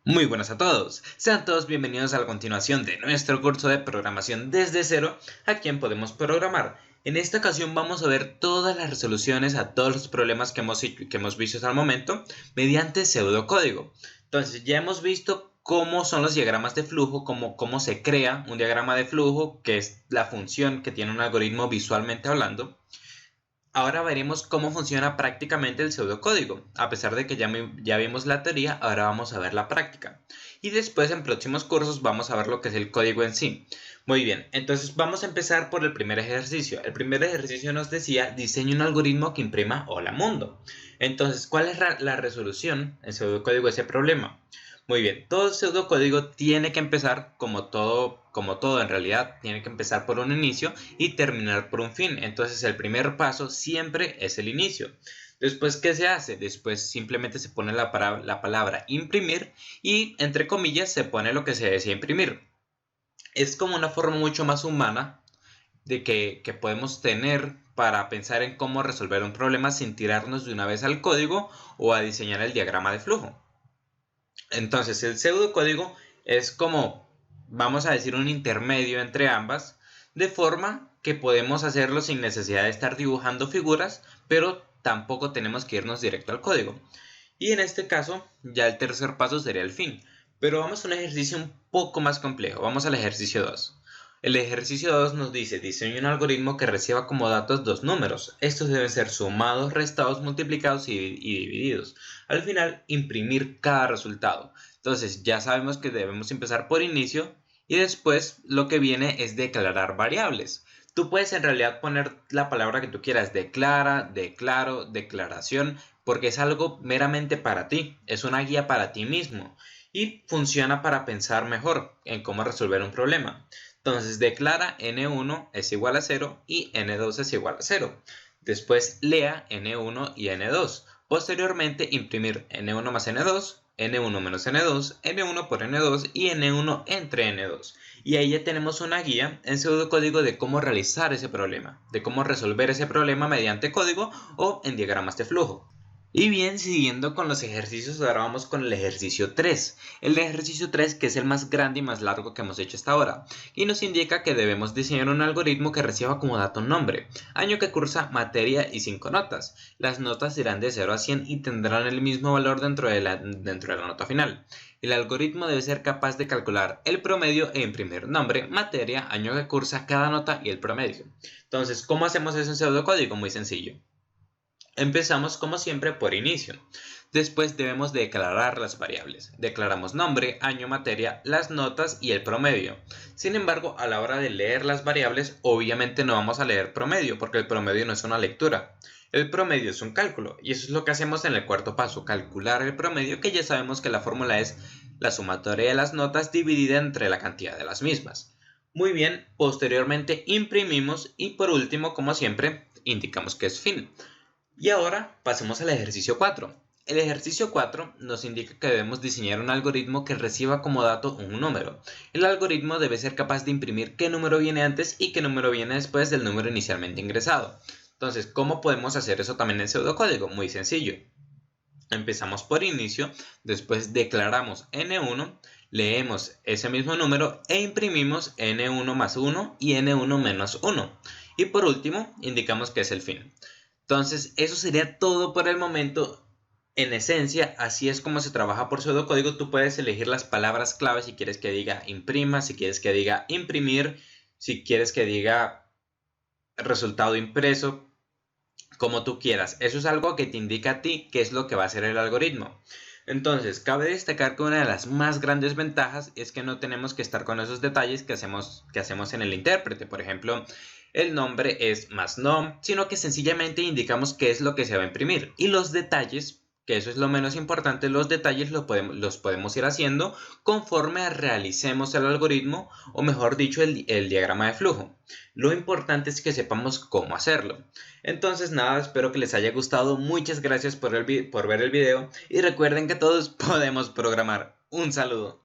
Muy buenas a todos, sean todos bienvenidos a la continuación de nuestro curso de programación desde cero, a quien podemos programar. En esta ocasión vamos a ver todas las resoluciones a todos los problemas que hemos visto hasta el momento mediante pseudocódigo. Entonces ya hemos visto cómo son los diagramas de flujo, cómo se crea un diagrama de flujo, que es la función que tiene un algoritmo visualmente hablando. Ahora veremos cómo funciona prácticamente el pseudocódigo. A pesar de que ya vimos la teoría, ahora vamos a ver la práctica. Y después en próximos cursos vamos a ver lo que es el código en sí. Muy bien, entonces vamos a empezar por el primer ejercicio. El primer ejercicio nos decía, diseñe un algoritmo que imprima Hola Mundo. Entonces, ¿cuál es la resolución en pseudocódigo de ese problema? Muy bien, todo pseudocódigo tiene que empezar como todo en realidad, tiene que empezar por un inicio y terminar por un fin. Entonces el primer paso siempre es el inicio. Después, ¿qué se hace? Después simplemente se pone la palabra imprimir y entre comillas se pone lo que se desea imprimir. Es como una forma mucho más humana de que podemos tener para pensar en cómo resolver un problema sin tirarnos de una vez al código o a diseñar el diagrama de flujo. Entonces el pseudocódigo es como, vamos a decir, un intermedio entre ambas, de forma que podemos hacerlo sin necesidad de estar dibujando figuras, pero tampoco tenemos que irnos directo al código. Y en este caso, ya el tercer paso sería el fin. Pero vamos a un ejercicio un poco más complejo. Vamos al ejercicio 2. El ejercicio 2 nos dice, diseñe un algoritmo que reciba como datos dos números. Estos deben ser sumados, restados, multiplicados y divididos. Al final, imprimir cada resultado. Entonces, ya sabemos que debemos empezar por inicio y después lo que viene es declarar variables. Tú puedes en realidad poner la palabra que tú quieras, declara, declaro, declaración, porque es algo meramente para ti, es una guía para ti mismo y funciona para pensar mejor en cómo resolver un problema. Entonces declara n1 es igual a 0 y n2 es igual a 0. Después lea n1 y n2. Posteriormente imprimir n1 más n2, n1 menos n2, n1 por n2 y n1 entre n2. Y ahí ya tenemos una guía en pseudocódigo de cómo realizar ese problema, de cómo resolver ese problema mediante código o en diagramas de flujo. Y bien, siguiendo con los ejercicios, ahora vamos con el ejercicio 3. El ejercicio 3 que es el más grande y más largo que hemos hecho hasta ahora. Y nos indica que debemos diseñar un algoritmo que reciba como dato un nombre, año que cursa, materia y 5 notas. Las notas irán de 0 a 100 y tendrán el mismo valor dentro de la nota final. El algoritmo debe ser capaz de calcular el promedio e imprimir nombre, materia, año que cursa, cada nota y el promedio. Entonces, ¿cómo hacemos eso en pseudocódigo? Muy sencillo. Empezamos como siempre por inicio. Después debemos declarar las variables. Declaramos nombre, año, materia, las notas y el promedio. Sin embargo, a la hora de leer las variables, obviamente no vamos a leer promedio porque el promedio no es una lectura. El promedio es un cálculo y eso es lo que hacemos en el cuarto paso, calcular el promedio, que ya sabemos que la fórmula es la sumatoria de las notas dividida entre la cantidad de las mismas. Muy bien, posteriormente imprimimos y por último, como siempre, indicamos que es fin. Y ahora pasemos al ejercicio 4. El ejercicio 4 nos indica que debemos diseñar un algoritmo que reciba como dato un número. El algoritmo debe ser capaz de imprimir qué número viene antes y qué número viene después del número inicialmente ingresado. Entonces, ¿cómo podemos hacer eso también en pseudocódigo? Muy sencillo. Empezamos por inicio, después declaramos n1, leemos ese mismo número e imprimimos n1 más 1 y n1 menos 1. Y por último, indicamos que es el fin. Entonces, eso sería todo por el momento. En esencia, así es como se trabaja por pseudocódigo. Tú puedes elegir las palabras clave si quieres que diga imprima, si quieres que diga imprimir, si quieres que diga resultado impreso, como tú quieras. Eso es algo que te indica a ti qué es lo que va a hacer el algoritmo. Entonces, cabe destacar que una de las más grandes ventajas es que no tenemos que estar con esos detalles que hacemos en el intérprete. Por ejemplo, el nombre es más no, sino que sencillamente indicamos qué es lo que se va a imprimir. Y los detalles, que eso es lo menos importante, los detalles los podemos ir haciendo conforme realicemos el algoritmo, o mejor dicho, el diagrama de flujo. Lo importante es que sepamos cómo hacerlo. Entonces nada, espero que les haya gustado. Muchas gracias por ver el video y recuerden que todos podemos programar. Un saludo.